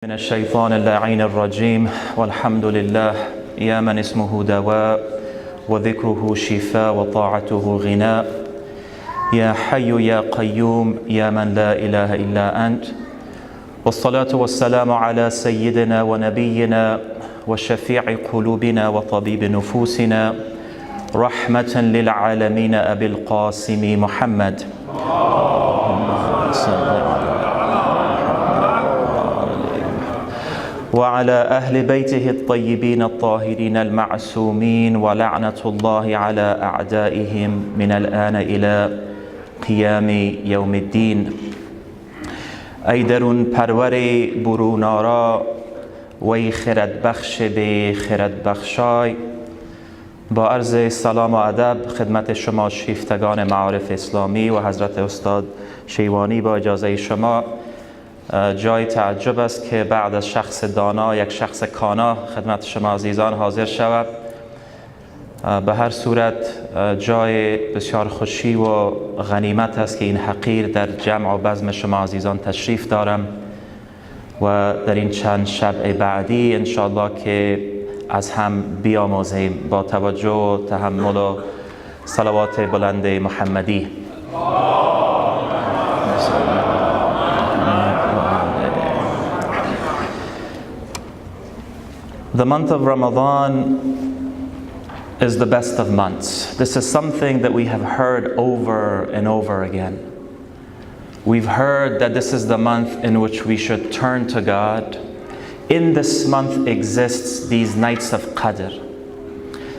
من الشيطان اللعين الرجيم والحمد لله يا من اسمه دواء وذكره شفاء وطاعته غناء يا حي يا قيوم يا من لا إله إلا أنت والصلاة والسلام على سيدنا ونبينا وشفيع قلوبنا وطبيب نفوسنا رحمة للعالمين أبي القاسم محمد وعلى أهل بيته الطيبين الطاهرين المعصومين ولعنة الله على أعدائهم من الآن إلى قیام یوم الدین. ای درون پرور برونارا وی خرد بخش به خرد بخشای، با عرض سلام و ادب خدمت شما شیفتگان معارف اسلامی و حضرت استاد شیوانی، با اجازه شما جای تعجب است که بعد از شخص دانا یک شخص کانا خدمت شما عزیزان حاضر شود. به هر صورت جای بسیار خوشی و غنیمت است که این حقیر در جمع و بزم شما عزیزان تشریف دارم و در این چند شب بعدی انشاءالله که از هم بیاموزیم با توجه و تحمل و صلوات بلند محمدی. The month of Ramadan is the best of months. This is something that we have heard over and over again. We've heard that this is the month in which we should turn to God. In this month exists these nights of Qadr.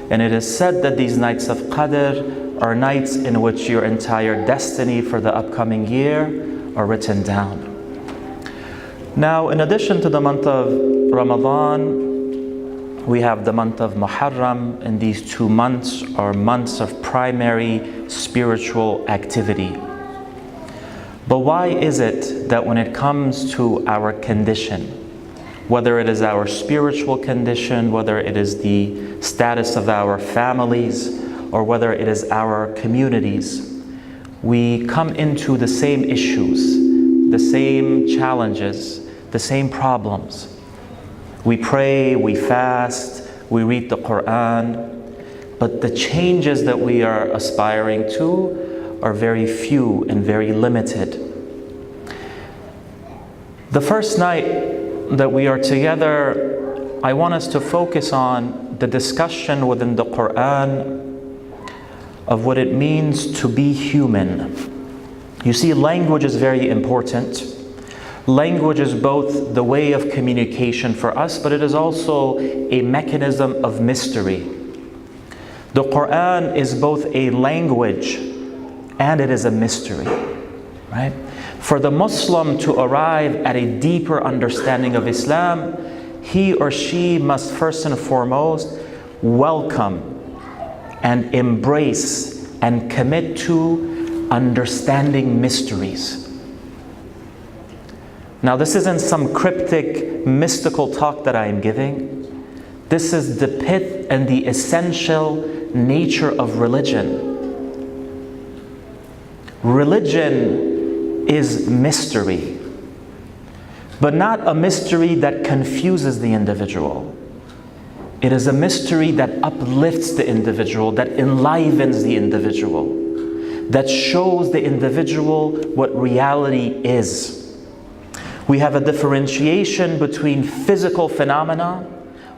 And it is said that these nights of Qadr are nights in which your entire destiny for the upcoming year are written down. Now, in addition to the month of Ramadan, we have the month of Muharram, and these 2 months are months of primary spiritual activity. But why is it that when it comes to our condition, whether it is our spiritual condition, whether it is the status of our families, or whether it is our communities, we come into the same issues, the same challenges, the same problems? We pray, we fast, we read the Quran, but the changes that we are aspiring to are very few and very limited. The first night that we are together, I want us to focus on the discussion within the Quran of what it means to be human. You see, language is very important. Language is both the way of communication for us, but it is also a mechanism of mystery. The Quran is both a language and it is a mystery, right? For the Muslim to arrive at a deeper understanding of Islam, he or she must first and foremost welcome and embrace and commit to understanding mysteries. Now, this isn't some cryptic, mystical talk that I am giving. This is the pith and the essential nature of religion. Religion is mystery, but not a mystery that confuses the individual. It is a mystery that uplifts the individual, that enlivens the individual, that shows the individual what reality is. We have a differentiation between physical phenomena,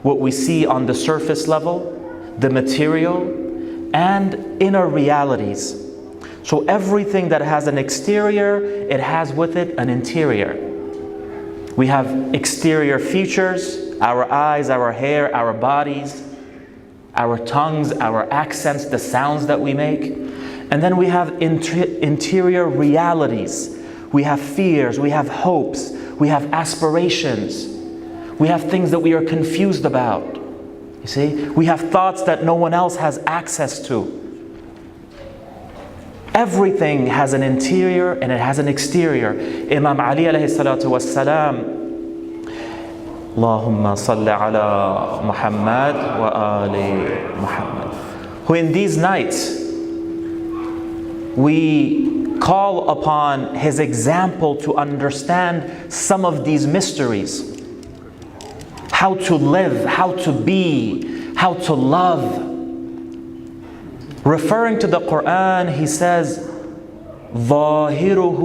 what we see on the surface level, the material, and inner realities. So everything that has an exterior, it has with it an interior. We have exterior features, our eyes, our hair, our bodies, our tongues, our accents, the sounds that we make. And then we have interior realities. We have fears, we have hopes, we have aspirations, we have things that we are confused about. You see, we have thoughts that no one else has access to. Everything has an interior and it has an exterior. Imam Ali alayhi salatu wassalam, Allahumma salli ala Muhammad wa ali Muhammad, who in these nights we call upon his example to understand some of these mysteries. how to live, how to be, how to love. Referring to the Quran, he says, ظاهره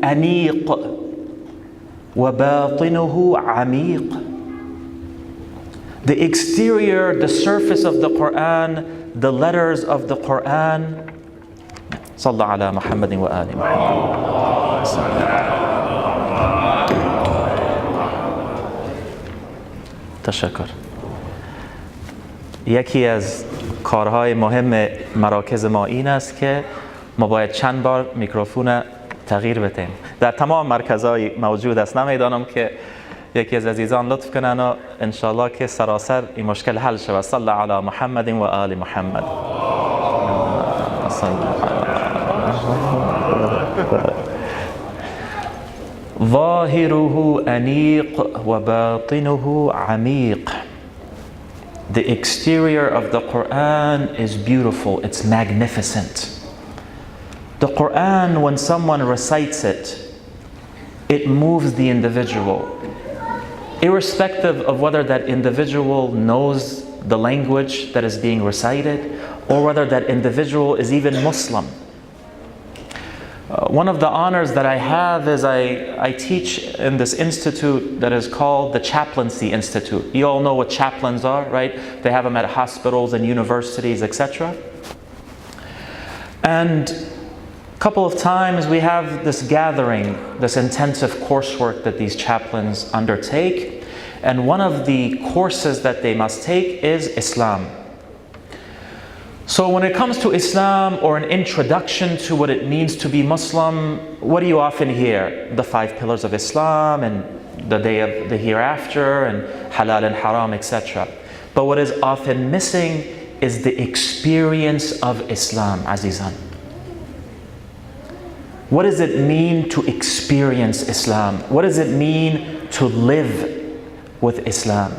أنيق وباطنه عميق. The exterior, the surface of the Quran, the letters of the Quran. صلى على محمد وآل محمد. تشکر. یکی از کارهای مهم مراکز ما این است که ما باید چند بار میکروفون تغییر بدیم. در تمام مرکزهای موجود است. نمیدانم که یکی از عزیزان لطف کنن و انشالله که سراسر این مشکل حل شود. صلی علی محمد و آل محمد. ظاهره أنيق وباطنه عميق. The exterior of the Quran is beautiful, it's magnificent. The Quran, when someone recites it, it moves the individual. Irrespective of whether that individual knows the language that is being recited or whether that individual is even Muslim. One of the honors that I have is I teach in this institute that is called the Chaplaincy Institute. You all know what chaplains are, right? They have them at hospitals and universities, etc. And a couple of times we have this gathering, this intensive coursework that these chaplains undertake. And one of the courses that they must take is Islam. So when it comes to Islam or an introduction to what it means to be Muslim, what do you often hear? The 5 pillars of Islam and the day of the hereafter and halal and haram, etc. But what is often missing is the experience of Islam, Azizan. What does it mean to experience Islam? What does it mean to live with Islam?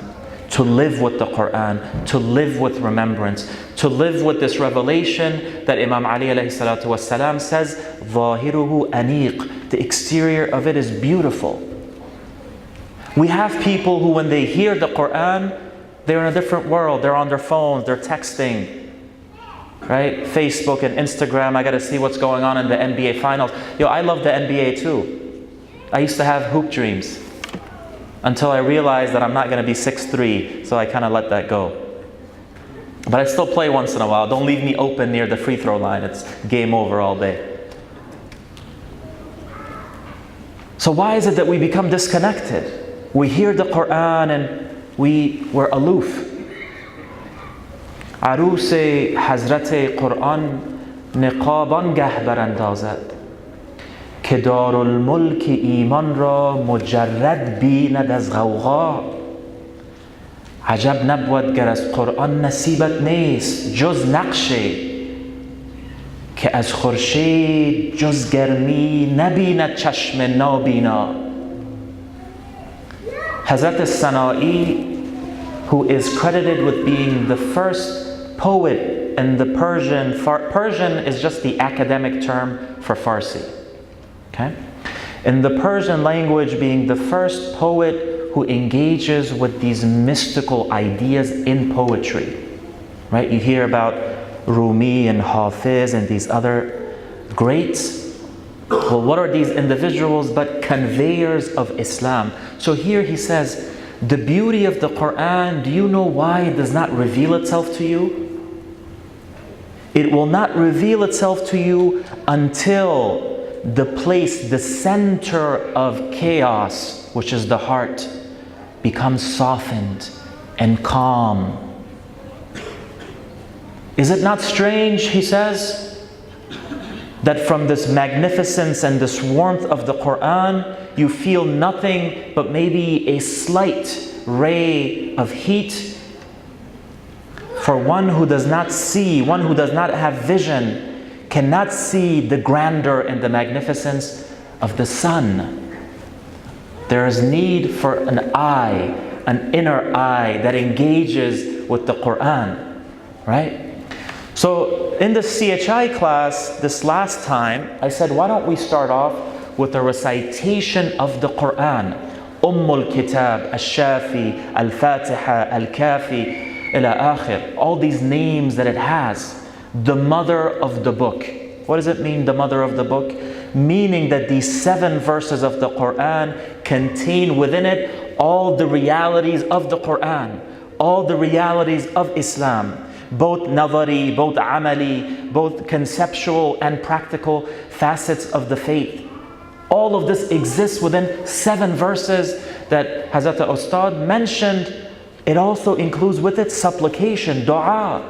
To live with the Quran, to live with remembrance, to live with this revelation that Imam Ali alayhi salatu wasalam says, ظاهره أنيق. The exterior of it is beautiful. We have people who when they hear the Quran, they're in a different world. They're on their phones, they're texting, right? Facebook and Instagram, I gotta see what's going on in the NBA finals. Yo, I love the NBA too. I used to have hoop dreams. Until I realized that I'm not going to be 6'3", so I kind of let that go. But I still play once in a while. Don't leave me open near the free throw line. It's game over all day. So why is it that we become disconnected? We hear the Quran and we're aloof. عروس حضرت قرآن نقابان گه براندازد که دارالملک ایمان را مجرد بیند از غوغا. عجب نبود گر از قرآن نصیبت نیست جز نقشه که از خورشید جز گرمی نبیند چشم نابینا. Hazrat al-Sana'i, who is credited with being the first poet in the Persian. Persian is just the academic term for Farsi. Okay? In the Persian language, being the first poet who engages with these mystical ideas in poetry. Right? You hear about Rumi and Hafiz and these other greats. Well, what are these individuals but conveyors of Islam? So here he says, the beauty of the Quran, do you know why it does not reveal itself to you? It will not reveal itself to you until the place, the center of chaos, which is the heart, becomes softened and calm. Is it not strange, he says, that from this magnificence and this warmth of the Quran, you feel nothing but maybe a slight ray of heat? For one who does not see, one who does not have vision, cannot see the grandeur and the magnificence of the sun. There is need for an eye, an inner eye that engages with the Quran, right? So in the CHI class this last time, I said, why don't we start off with a recitation of the Quran? Kitab, Al-Shafi, Al-Fatiha, Al-Kafi, ila akhir. All these names that it has. The mother of the book. What does it mean, the mother of the book? Meaning that these 7 verses of the Quran contain within it all the realities of the Quran, all the realities of Islam, both nadari, both amali, both conceptual and practical facets of the faith. All of this exists within 7 verses that Hazrat Ustad mentioned. It also includes with it supplication, dua.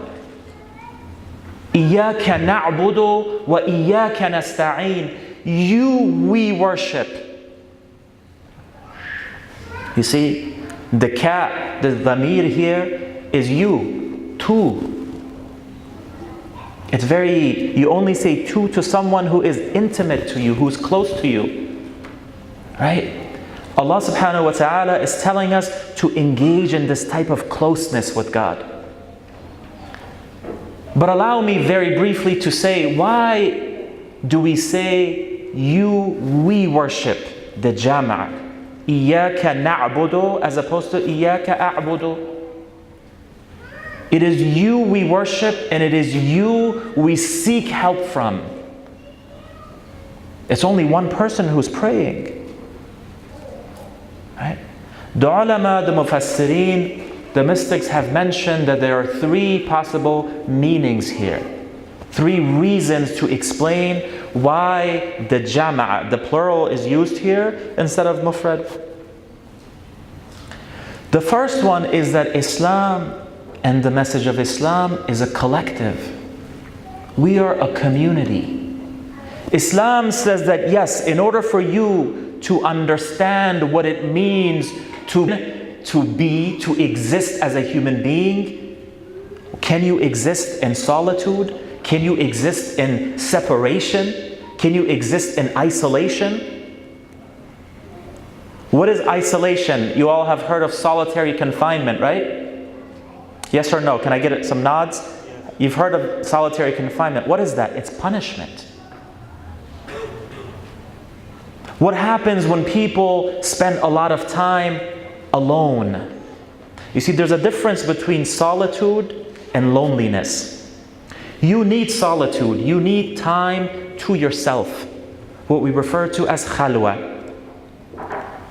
Iyaka na'budu wa iyaka nasta'een. You we worship. You see, the dhamir here is you, tu. It's you only say tu to someone who is intimate to you, who's close to you. Right? Allah subhanahu wa ta'ala is telling us to engage in this type of closeness with God. But allow me very briefly to say, why do we say we worship, the jama'? Iyaka na'budu as opposed to iyaka a'budu. It is you we worship and it is you we seek help from. It's only one person who's praying. Right? The ulama, the mufassirin, the mystics have mentioned that there are 3 possible meanings here. 3 reasons to explain why the jama', the plural, is used here instead of mufrad. The first one is that Islam and the message of Islam is a collective. We are a community. Islam says that yes, in order for you to understand what it means to exist as a human being, can you exist in solitude? Can you exist in separation? Can you exist in isolation? What is isolation? You all have heard of solitary confinement, right? Yes or no? Can I get some nods? You've heard of solitary confinement. What is that? It's punishment. What happens when people spend a lot of time alone? You see, there's a difference between solitude and loneliness. You need solitude. You need time to yourself. What we refer to as khalwa.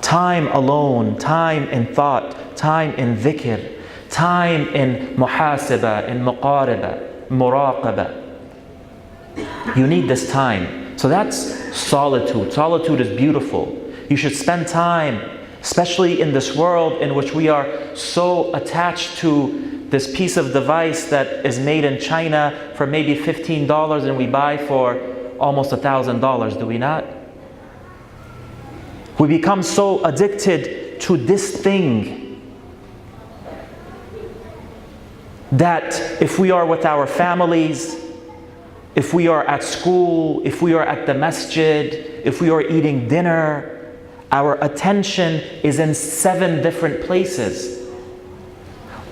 Time alone, time in thought, time in dhikr, time in muhasaba, in muqariba, muraqaba. You need this time. So that's solitude. Solitude is beautiful. You should spend time, especially in this world in which we are so attached to this piece of device that is made in China for maybe $15 and we buy for almost $1,000, do we not? We become so addicted to this thing that if we are with our families, if we are at school, if we are at the masjid, if we are eating dinner, our attention is in 7 different places.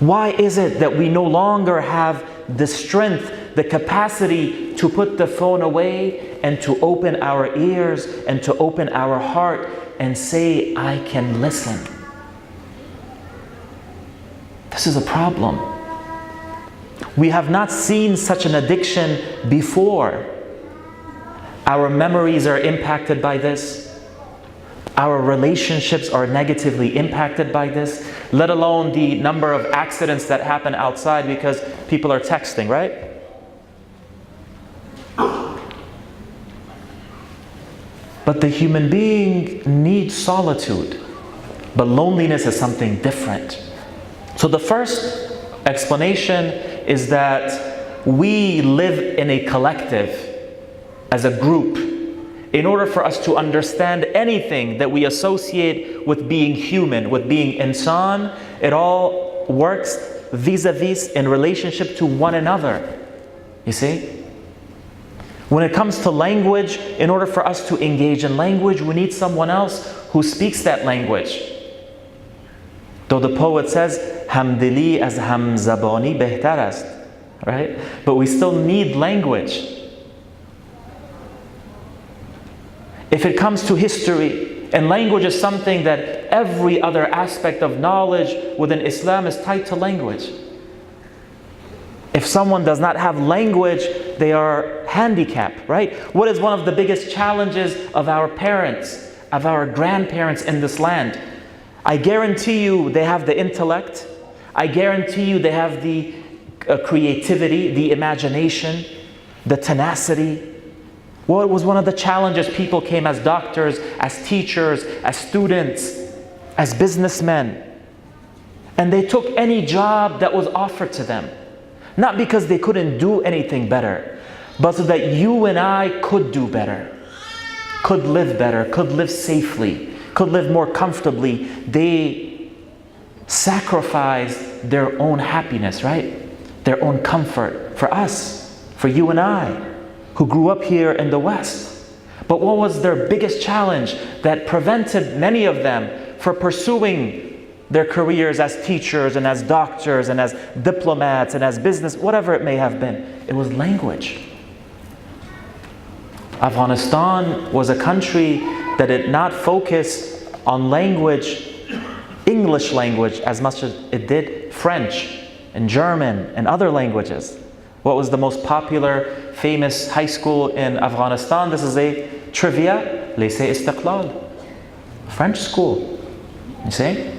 Why is it that we no longer have the strength, the capacity to put the phone away and to open our ears and to open our heart and say, I can listen? This is a problem. We have not seen such an addiction before. Our memories are impacted by this. Our relationships are negatively impacted by this, let alone the number of accidents that happen outside because people are texting, right? But the human being needs solitude. But loneliness is something different. So the first explanation is that we live in a collective, as a group. In order for us to understand anything that we associate with being human, with being insan, it all works vis-a-vis in relationship to one another. You see? When it comes to language, in order for us to engage in language, we need someone else who speaks that language. Though the poet says, Hamdili as hamzabani behtar ast, right? But we still need language. If it comes to history, and language is something that every other aspect of knowledge within Islam is tied to language. If someone does not have language, they are handicapped, right? What is one of the biggest challenges of our parents, of our grandparents in this land? I guarantee you they have the intellect. I guarantee you they have the creativity, the imagination, the tenacity. What was one of the challenges? People came as doctors, as teachers, as students, as businessmen. And they took any job that was offered to them. Not because they couldn't do anything better, but so that you and I could do better, could live better, could live safely, could live more comfortably. They sacrificed their own happiness, right? Their own comfort for us, for you and I, who grew up here in the West. But what was their biggest challenge that prevented many of them from pursuing their careers as teachers and as doctors and as diplomats and as business, whatever it may have been? It was language. Afghanistan was a country that did not focus on language, English language, as much as it did French and German and other languages. What was the most popular, famous high school in Afghanistan? This is a trivia. Lycée Istiqlal. French school. You see?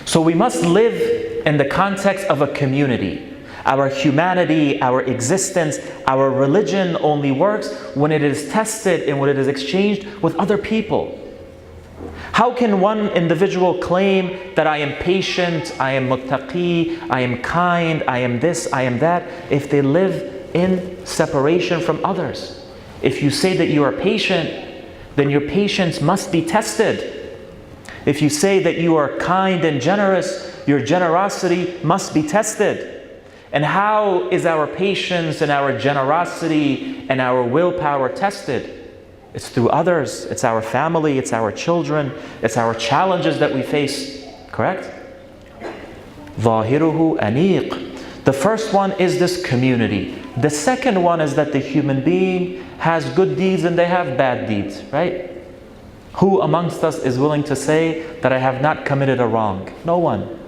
So we must live in the context of a community. Our humanity, our existence, our religion only works when it is tested and when it is exchanged with other people. How can one individual claim that I am patient, I am muttaqi, I am kind, I am this, I am that, if they live in separation from others? If you say that you are patient, then your patience must be tested. If you say that you are kind and generous, your generosity must be tested. And how is our patience and our generosity and our willpower tested? It's through others, it's our family, it's our children, it's our challenges that we face, correct? ظاهره أنيق. The first one is this community. The second one is that the human being has good deeds and they have bad deeds, right? Who amongst us is willing to say that I have not committed a wrong? No one.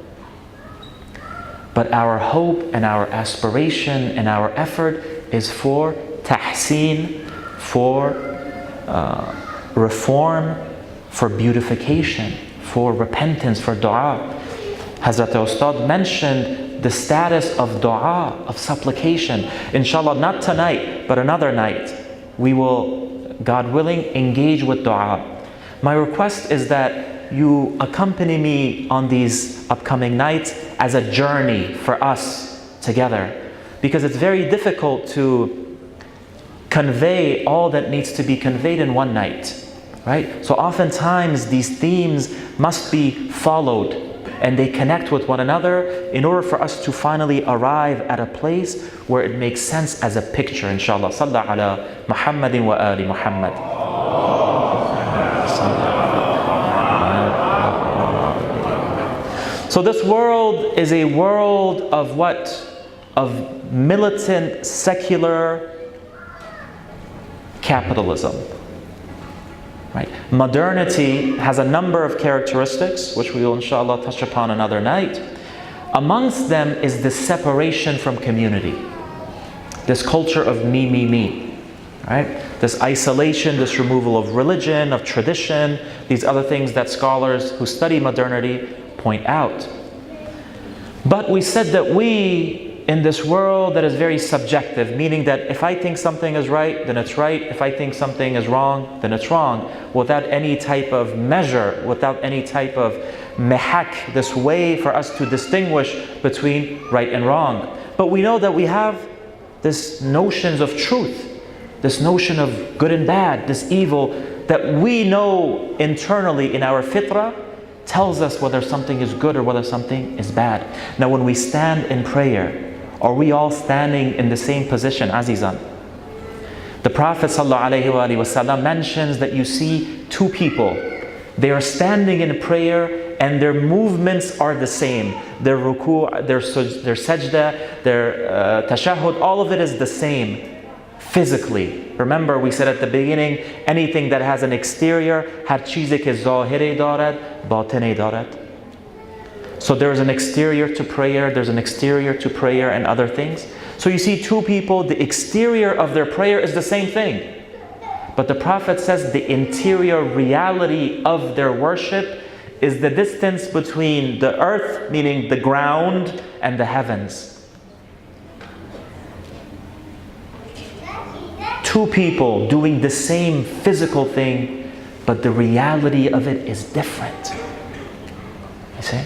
But our hope and our aspiration and our effort is for tahseen, for reform, for beautification, for repentance, for dua. Hazrat Ustad mentioned the status of dua, of supplication. Inshallah, not tonight, but another night, we will, God willing, engage with dua. My request is that you accompany me on these upcoming nights as a journey for us together, because it's very difficult to convey all that needs to be conveyed in one night, right? So oftentimes these themes must be followed and they connect with one another in order for us to finally arrive at a place where it makes sense as a picture, inshallah. Sallallahu ala Muhammadin wa ali Muhammad. So this world is a world of what? Of militant, secular capitalism. Right? Modernity has a number of characteristics, which we will inshallah touch upon another night. Amongst them is this separation from community. This culture of me, me, me. Right? This isolation, this removal of religion, of tradition, these other things that scholars who study modernity point out. But we said that we, in this world that is very subjective, meaning that if I think something is right, then it's right. If I think something is wrong, then it's wrong. Without any type of measure, without any type of mehak, this way for us to distinguish between right and wrong. But we know that we have this notions of truth, this notion of good and bad, this evil that we know internally in our fitrah tells us whether something is good or whether something is bad. Now when we stand in prayer, are we all standing in the same position, Azizan? The Prophet ﷺ mentions that you see two people. They are standing in prayer and their movements are the same. Their ruku', their sajda, their tashahhud, all of it is the same. physically. Remember, we said at the beginning, anything that has an exterior, هر چیزی که ظاهری دارد باطنی دارد. So there's an exterior to prayer, there's an exterior to prayer and other things. So you see two people, the exterior of their prayer is the same thing. But the Prophet says the interior reality of their worship is the distance between the earth, meaning the ground, and the heavens. Two people doing the same physical thing, but the reality of it is different. You see?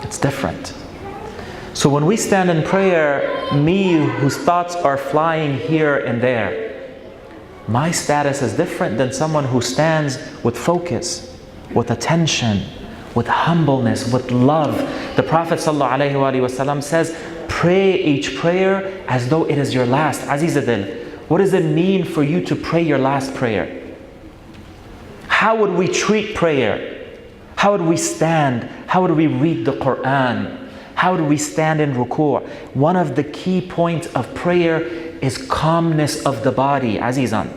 It's different. So when we stand in prayer, me whose thoughts are flying here and there, my status is different than someone who stands with focus, with attention, with humbleness, with love. The Prophet ﷺ says, pray each prayer as though it is your last. Azizadil, what does it mean for you to pray your last prayer? How would we treat prayer? How would we stand? How would we read the Quran? How would we stand in ruku'? One of the key points of prayer is calmness of the body, Azizan.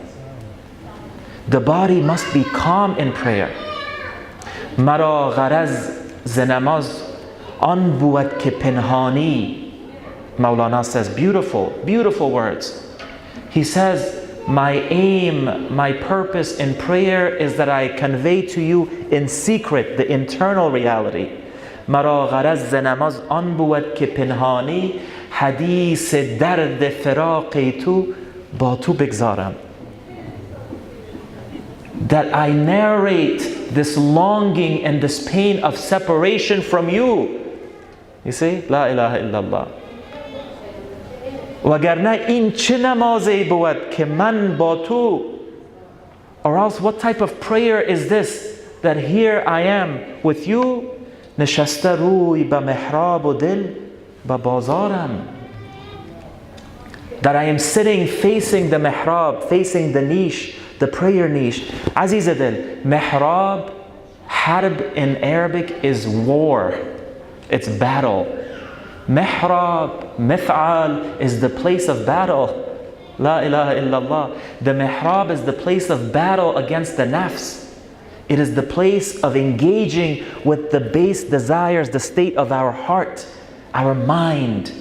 The body must be calm in prayer. Mara gharaz zenamaz an buad ke pinhani. Maulana says, beautiful, beautiful words. He says, my aim, my purpose in prayer is that I convey to you in secret the internal reality. Mara gharaz zenamaz an buad ke pinhani hadith dard firaqi tu ba tu bigzaram. That I narrate this longing and this pain of separation from you. You see? La ilaha illallah. وَگَرْنَا إِن چِه نَمَازَی بُوَد که من با تو. Or else what type of prayer is this? That here I am with you. نشسته روی به محراب و دل به بازارم. That I am sitting facing the mihrab, facing the niche, the prayer niche. Azizadil, mihrab, harb in Arabic is war. It's battle. Mihrab, mif'al is the place of battle. La ilaha illallah. The mihrab is the place of battle against the nafs. It is the place of engaging with the base desires, the state of our heart, our mind,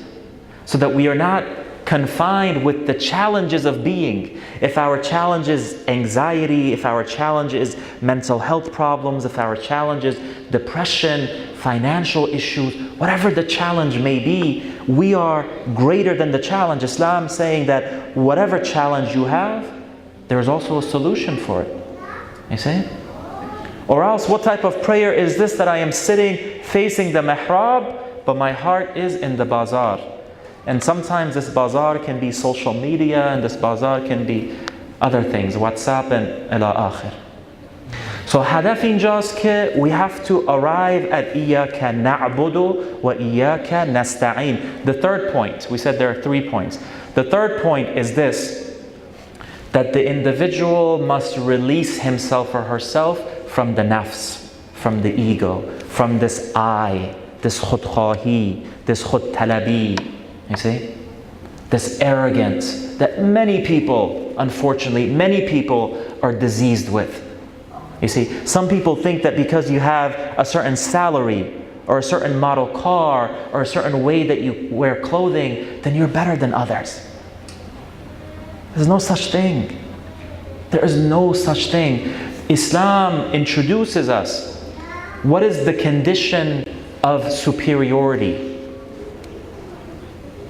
so that we are not confined with the challenges of being. If our challenge is anxiety, if our challenge is mental health problems, if our challenge is depression, financial issues, whatever the challenge may be, we are greater than the challenge. Islam saying that whatever challenge you have, there is also a solution for it. You see? Or else, what type of prayer is this, that I am sitting facing the mihrab, but my heart is in the bazaar? And sometimes this bazaar can be social media, and this bazaar can be other things, WhatsApp and ila akhir. So hadaf inja's ke we have to arrive at iyyaka na'budu wa iyyaka nasta'in. The third point, we said there are 3 points. The third point is this, that the individual must release himself or herself from the nafs, from the ego, from this I, this khudkhahi, this khudtalabi. You see? This arrogance that many people, unfortunately, many people are diseased with. You see, some people think that because you have a certain salary or a certain model car or a certain way that you wear clothing, then you're better than others. There's no such thing. There is no such thing. Islam introduces us. What is the condition of superiority?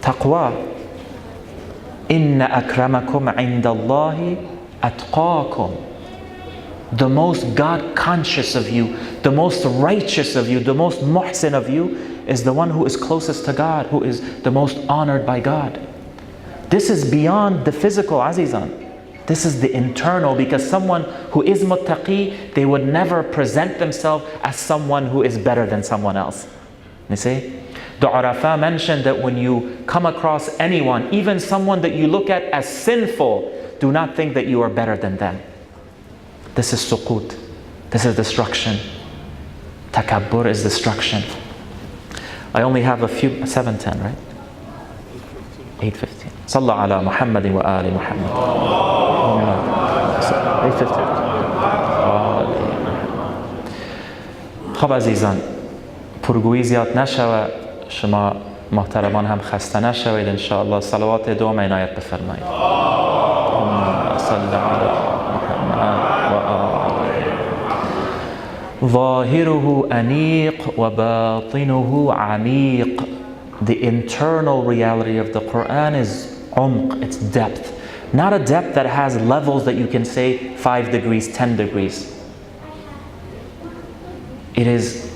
Taqwa. Inna akramakum indallahi atqakum. The most God conscious of you, the most righteous of you, the most muhsin of you is the one who is closest to God, who is the most honored by God. This is beyond the physical, azizan. This is the internal, because someone who is muttaqi, they would never present themselves as someone who is better than someone else. You see? The Urafa mentioned that when you come across anyone, even someone that you look at as sinful, do not think that you are better than them. This is suqut. This is destruction. Takabbur is destruction. I only have a few, 7:10, right? 8:15. صلى على محمد وآل محمد. 8:15. خب عزیزان، پرگویی زیاد نشوه، شما محترمان هم خسته نشوید. انشاءالله صلوات دوم عنایت بفرمایید. صلی علی محمد و آله. ظاهره انیق و باطنه عمیق. The internal reality of the Quran is umq, it's depth. Not a depth that has levels that you can say 5 degrees, 10 degrees. It is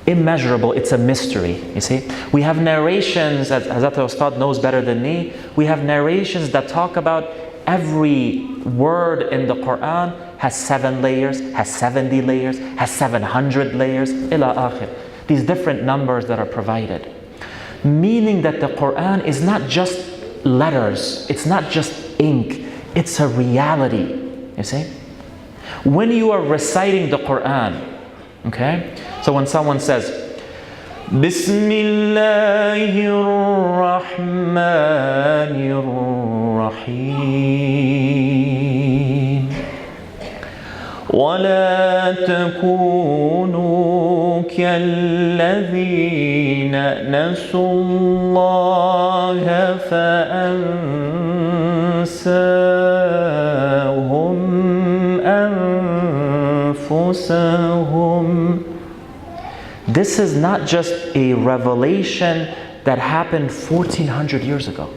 immeasurable, it's a mystery, you see. We have narrations, as Hazrat Ustad knows better than me, we have narrations that talk about every word in the Quran has 7 layers, has 70 layers, has 700 layers, ila akhir. These different numbers that are provided. Meaning that the Quran is not just letters, it's not just ink, it's a reality, you see. When you are reciting the Quran, okay, so when someone says Bismillahir Rahmanir Rahim ولا تكونوا كالذين نسوا الله فأنساهم أنفسهم. This is not just a revelation that happened 1400 years ago.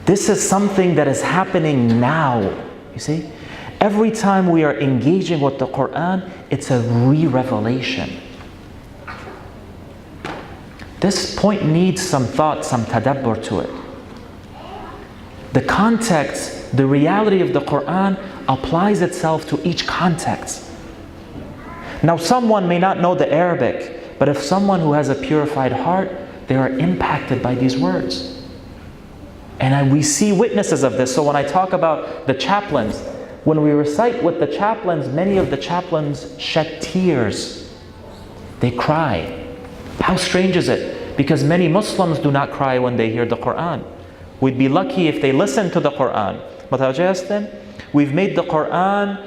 This is something that is happening now, you see. Every time we are engaging with the Quran, it's a re-revelation. This point needs some thought, some tadabbur to it. The context, the reality of the Quran applies itself to each context. Now someone may not know the Arabic, but if someone who has a purified heart, they are impacted by these words. And we see witnesses of this. So when I talk about the chaplains, when we recite with the chaplains, many of the chaplains shed tears. They cry. How strange is it? Because many Muslims do not cry when they hear the Quran. We'd be lucky if they listen to the Quran. But we've made the Quran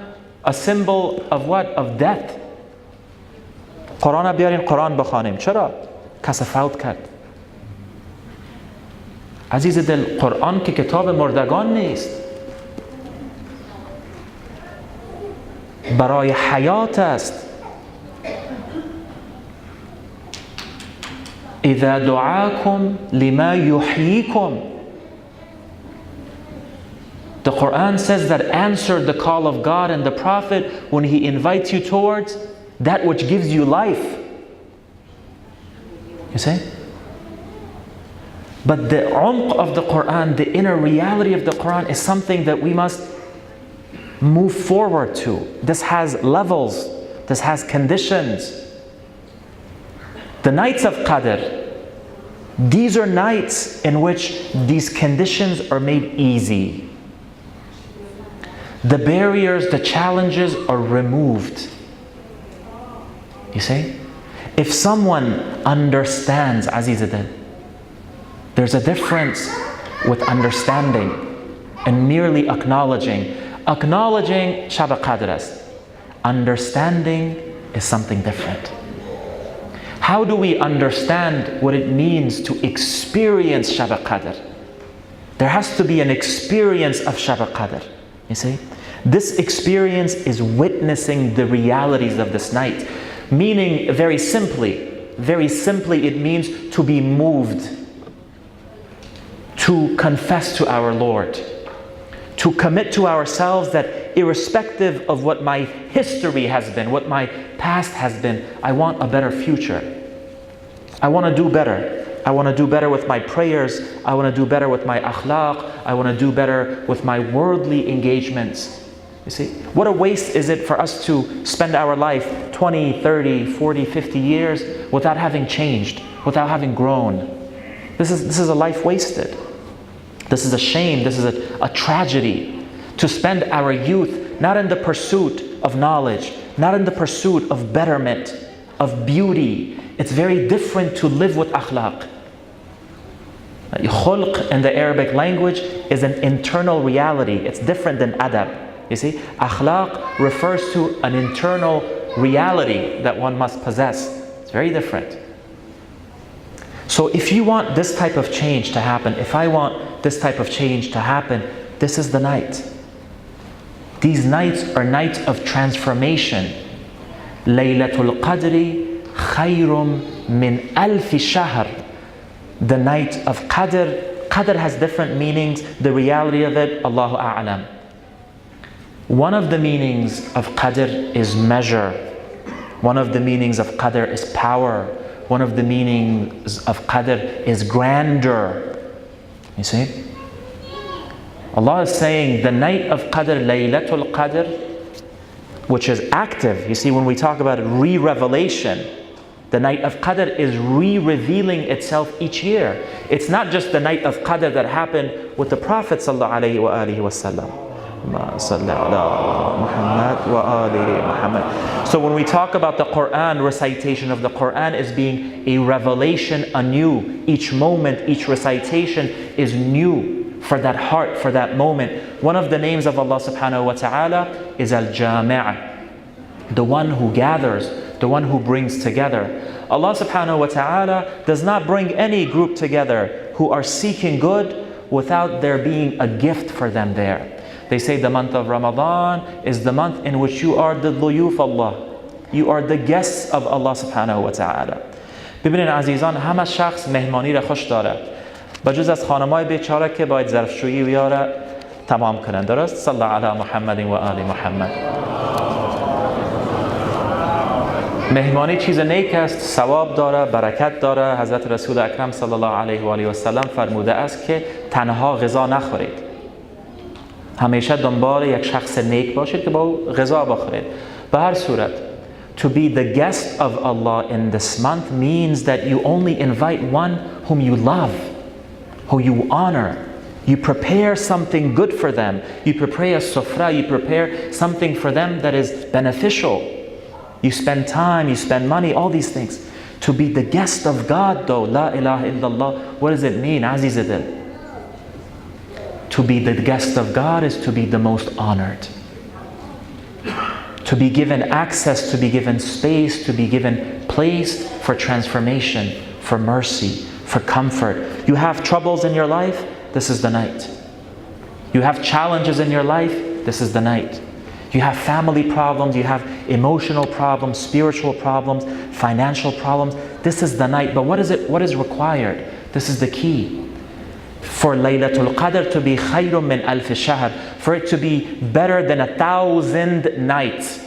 a symbol of what? Of death. Quran بیارین قرآن بخوانیم. چرا؟ کس فوت کرد. عزیز دل، قرآن که کتاب مردگان نیست. برای حیات است. اذا دعاكم لما يحييكم. The Quran says that answer the call of God and the Prophet when He invites you towards that which gives you life. You see? But the umq of the Quran, the inner reality of the Quran is something that we must move forward to. This has levels. This has conditions. The nights of Qadr, these are nights in which these conditions are made easy. The barriers, the challenges are removed. You see? If someone understands, Azizadin, there's a difference with understanding and merely acknowledging. Acknowledging Shab Qadr است. Understanding is something different. How do we understand what it means to experience Shab Qadr? There has to be an experience of Shab Qadr. You see? This experience is witnessing the realities of this night. Meaning, very simply, it means to be moved, to confess to our Lord, to commit to ourselves that irrespective of what my history has been, what my past has been, I want a better future. I want to do better. I want to do better with my prayers. I want to do better with my akhlaq. I want to do better with my worldly engagements. You see, what a waste is it for us to spend our life 20, 30, 40, 50 years without having changed, without having grown. This is a life wasted. This is a shame, this is a tragedy to spend our youth not in the pursuit of knowledge, not in the pursuit of betterment, of beauty. It's very different to live with akhlaq. Khulq in the Arabic language is an internal reality. It's different than adab. You see, akhlaq refers to an internal reality that one must possess. It's very different. So if you want this type of change to happen, if I want this type of change to happen, this is the night. These nights are nights of transformation. Laylatul Qadri khayrum min alfi shahr. The night of Qadr. Qadr has different meanings. The reality of it, Allahu A'lam. One of the meanings of Qadr is measure. One of the meanings of Qadr is power. One of the meanings of Qadr is grandeur. You see? Allah is saying the night of Qadr, Laylatul Qadr, which is active. You see, when we talk about re-revelation, the night of Qadr is re-revealing itself each year. It's not just the night of Qadr that happened with the Prophet sallallahu alaihi wasallam. So when we talk about the Quran, recitation of the Quran is being a revelation anew. Each moment, each recitation is new for that heart, for that moment. One of the names of Allah subhanahu wa ta'ala is Al-Jami', the one who gathers, the one who brings together. Allah subhanahu wa ta'ala does not bring any group together who are seeking good without there being a gift for them there. They say the month of Ramadan is the month in which you are the duyuf Allah. You are the guests of Allah subhanahu wa ta'ala. ببینید عزیزان، همه شخص مهمانی را خوش داره بجز از خانمای بیچاره که باید ظرفشویی بیاره تمام کنن. درست؟ صلی علی محمد و آل محمد. مهمانی چیز نیک است، ثواب داره، برکت داره. حضرت رسول اکرم صلی الله علیه و آله و سلم فرموده است که تنها غذا نخورید. همیشه دنبال یک شخص نیک باشید که با او غذا بخورید. به هر صورت to be the guest of Allah in this month means that you only invite one whom you love, who you honor. You prepare something good for them. You prepare a sufra, you prepare something for them that is beneficial. You spend time, you spend money, all these things. To be the guest of God though, la ilaha illallah, what does it mean? Aziz adil. To be the guest of God is to be the most honored. To be given access, to be given space, to be given place for transformation, for mercy, for comfort. You have troubles in your life, this is the night. You have challenges in your life, this is the night. You have family problems, you have emotional problems, spiritual problems, financial problems, this is the night. But what is required? This is the key. For Laylatul Qadr to be khayrun min alf shahr, for it to be better than 1,000 nights.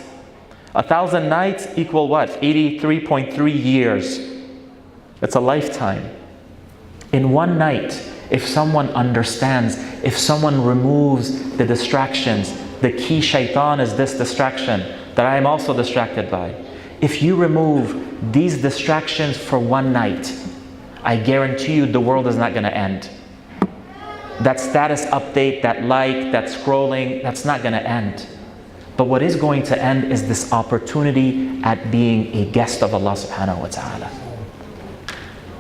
1,000 nights equal what? 83.3 years. It's a lifetime. In one night, if someone understands, if someone removes the distractions, the key shaitan is this distraction that I am also distracted by. If you remove these distractions for one night, I guarantee you the world is not going to end. That status update, that like, that scrolling, that's not going to end. But what is going to end is this opportunity at being a guest of Allah subhanahu wa ta'ala.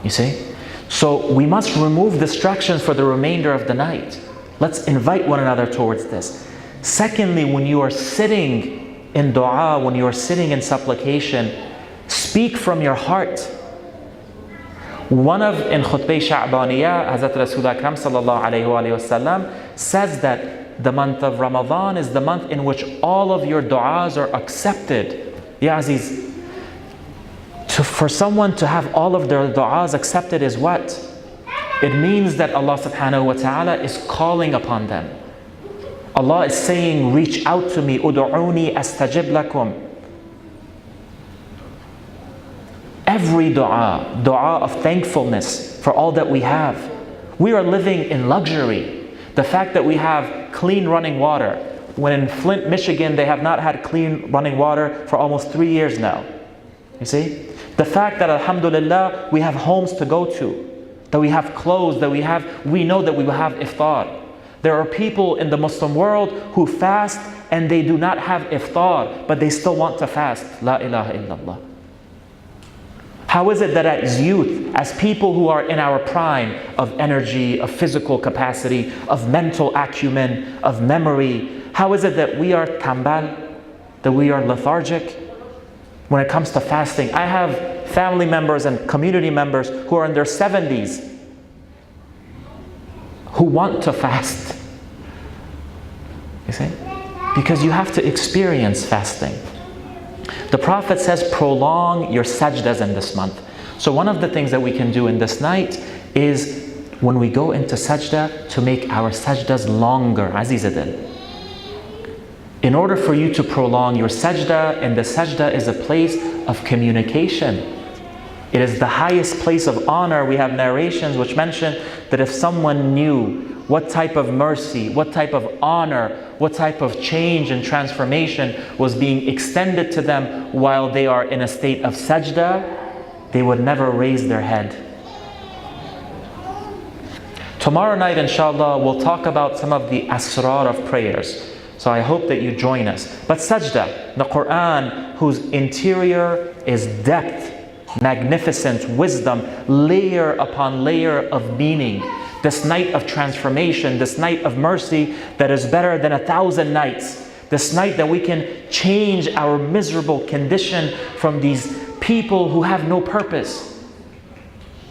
You see? So we must remove distractions for the remainder of the night. Let's invite one another towards this. Secondly, when you are sitting in dua, when you are sitting in supplication, speak from your heart. One of in Khutbah Sha'baniyah, Hazrat Rasul Akram sallallahu alayhi wa sallam says that the month of Ramadan is the month in which all of your du'as are accepted. Ya Aziz, for someone to have all of their du'as accepted is what? It means that Allah subhanahu wa ta'ala is calling upon them. Allah is saying, reach out to me, udu'uni astajib lakum. Every dua of thankfulness for all that we have. We are living in luxury. The fact that we have clean running water, when in Flint, Michigan, they have not had clean running water for almost 3 years now. You see? The fact that alhamdulillah, we have homes to go to, that we have clothes, that we know that we will have iftar. There are people in the Muslim world who fast and they do not have iftar, but they still want to fast. La ilaha illallah. How is it that as youth, as people who are in our prime of energy, of physical capacity, of mental acumen, of memory, how is it that we are tambal, that we are lethargic when it comes to fasting? I have family members and community members who are in their 70s who want to fast. You see? Because you have to experience fasting. The Prophet says, prolong your sajdas in this month. So one of the things that we can do in this night is when we go into sajda, to make our sajdas longer. Azizadin. In order for you to prolong your sajda, and the sajda is a place of communication. It is the highest place of honor. We have narrations which mention that if someone knew what type of mercy, what type of honor, what type of change and transformation was being extended to them while they are in a state of sajda, they would never raise their head. Tomorrow night, inshallah, we'll talk about some of the asrar of prayers. So I hope that you join us. But sajda, the Quran, whose interior is depth, magnificence, wisdom, layer upon layer of meaning. This night of transformation, this night of mercy that is better than 1,000 nights. This night that we can change our miserable condition from these people who have no purpose,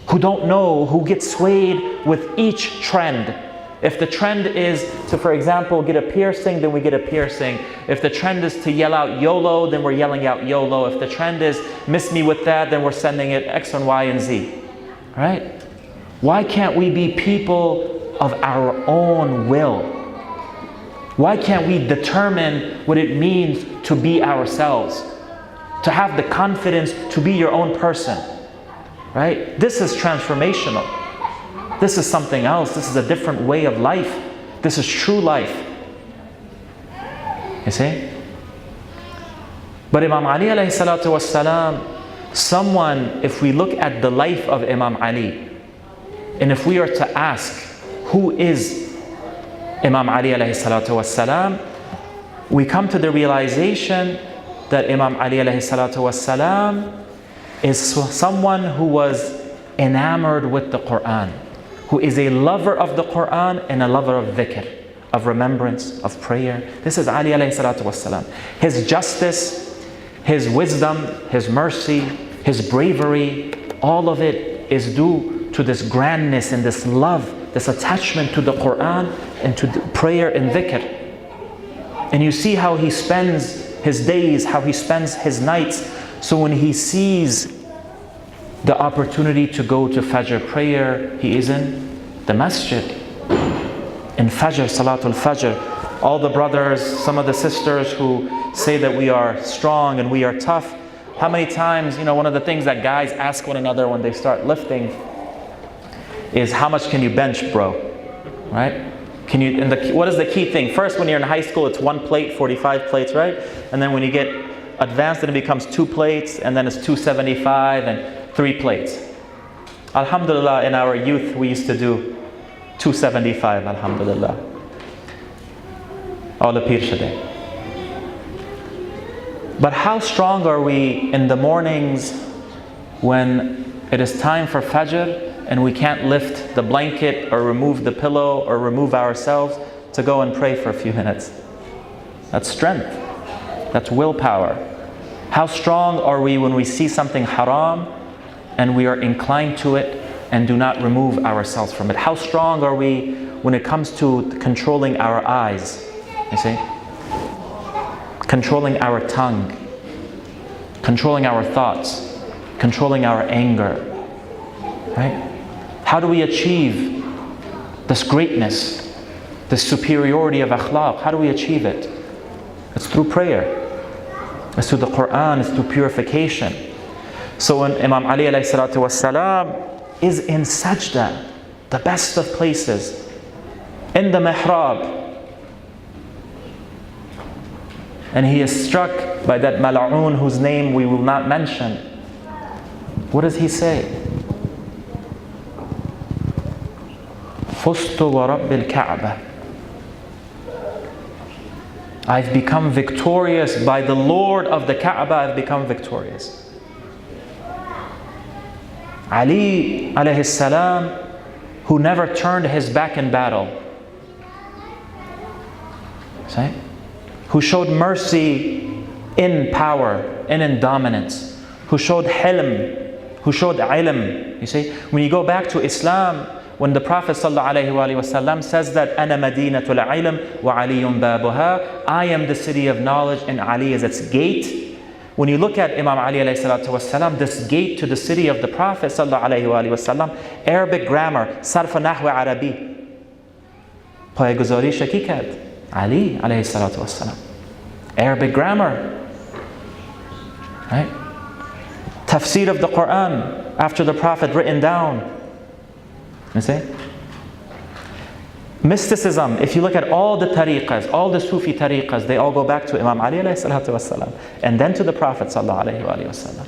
who don't know, who get swayed with each trend. If the trend is to, for example, get a piercing, then we get a piercing. If the trend is to yell out YOLO, then we're yelling out YOLO. If the trend is miss me with that, then we're sending it X and Y and Z. Right? Why can't we be people of our own will? Why can't we determine what it means to be ourselves? To have the confidence to be your own person. Right? This is transformational. This is something else. This is a different way of life. This is true life. You see? But Imam Ali alayhi salatu was salam, someone, if we look at the life of Imam Ali, and if we are to ask, who is Imam Ali alayhi salatu was salam, we come to the realization that Imam Ali alayhi salatu was salam is someone who was enamored with the Quran, who is a lover of the Quran and a lover of dhikr, of remembrance, of prayer. This is Ali alayhi salatu wassalam. His justice, his wisdom, his mercy, his bravery, all of it is due to this grandness and this love, this attachment to the Quran and to the prayer and dhikr. And you see how he spends his days, how he spends his nights. So when he sees the opportunity to go to Fajr prayer, he is in the masjid. In Fajr, Salatul Fajr. All the brothers, some of the sisters who say that we are strong and we are tough. How many times, one of the things that guys ask one another when they start lifting is, how much can you bench, bro? Right? What is the key thing? First, when you're in high school, it's 1 plate, 45 plates, right? And then when you get advanced, then it becomes 2 plates, and then it's 275 and 3 plates. Alhamdulillah, in our youth, we used to do 275, alhamdulillah. All the Pir Shade. But how strong are we in the mornings when it is time for Fajr and we can't lift the blanket or remove the pillow or remove ourselves to go and pray for a few minutes? That's strength. That's willpower. How strong are we when we see something haram and we are inclined to it and do not remove ourselves from it? How strong are we when it comes to controlling our eyes? You see? Controlling our tongue, controlling our thoughts, controlling our anger. Right? How do we achieve this greatness, this superiority of akhlaq? How do we achieve it? It's through prayer. It's through the Quran, it's through purification. So when Imam Ali alayhi salatu wassalam is in sajda, the best of places, in the mihrab, and he is struck by that mal'oon whose name we will not mention, what does he say? Fustu wa rabbil Ka'bah. I've become victorious by the Lord of the Kaaba. I've become victorious. Ali alayhi salam, who never turned his back in battle. See? Who showed mercy in power and in dominance. Who showed hilm, who showed ilm. You see, when you go back to Islam, when the Prophet ﷺ says that أَنَا مَدِينَةُ الْعِلْمِ وَعَلِيٌّ بَابُهَا, I am the city of knowledge and Ali is its gate. When you look at Imam Ali ﷺ, this gate to the city of the Prophet ﷺ, Arabic grammar, صرف نحو عربی, پایه‌گذاریش کی کرد؟ Ali ﷺ. Arabic grammar, right? Tafsir of the Quran after the Prophet written down. You see? Mysticism, if you look at all the tariqas, all the Sufi tariqas, they all go back to Imam Ali ﷺ and then to the Prophet ﷺ.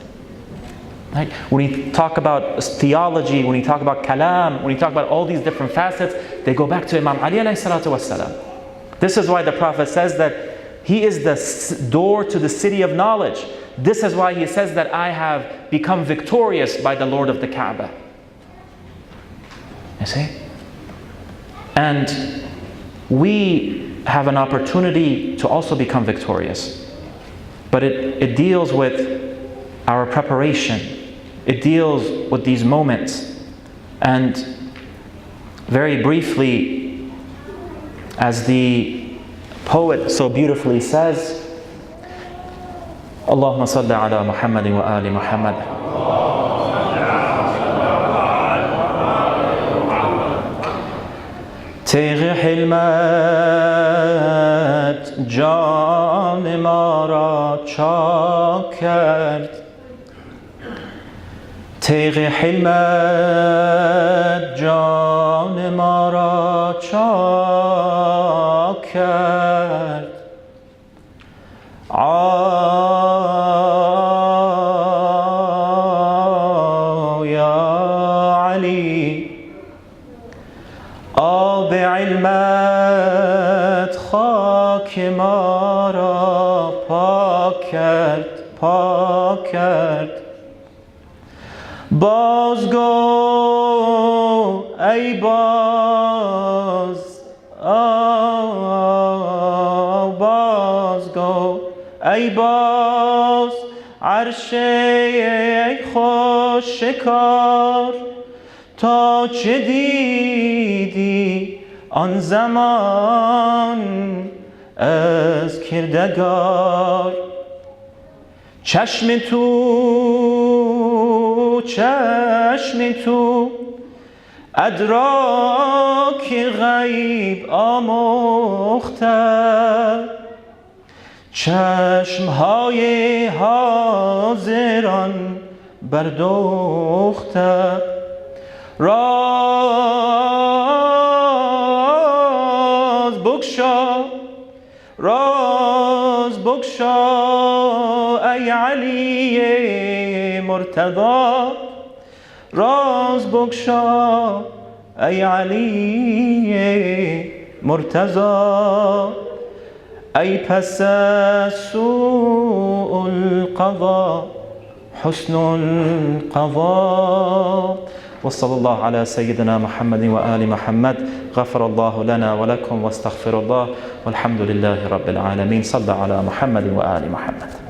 Right? When we talk about theology, when we talk about kalam, when we talk about all these different facets, they go back to Imam Ali ﷺ. This is why the Prophet says that he is the door to the city of knowledge. This is why he says that I have become victorious by the Lord of the Kaaba. You see? And we have an opportunity to also become victorious. But it deals with our preparation. It deals with these moments. And very briefly, as the poet so beautifully says, Allahumma salli ala Muhammadin wa ali Muhammad. تیغ حلمت جان ما را چاک کرد. تیغ حلمت جان ما را چاک کرد. یا علی آب علمت خاک ما را پاک کرد، پاک کرد. بازگو ای باز، بازگو ای باز، عرش ای خوش شکار. تا چه دیدی آن زمان از کردگار؟ چشم تو، چشم تو، ادراک غیب آموخته. چشمهای حاضران بردوخته. راز بگشا، راز بگشا ای علی مرتضی. راز بگشا ای علی مرتضی. ای پس از سوء القضا حسن القضا. وصلى الله على سيدنا محمد وآل محمد. غفر الله لنا ولكم واستغفر الله والحمد لله رب العالمين. صلى على محمد وآل محمد.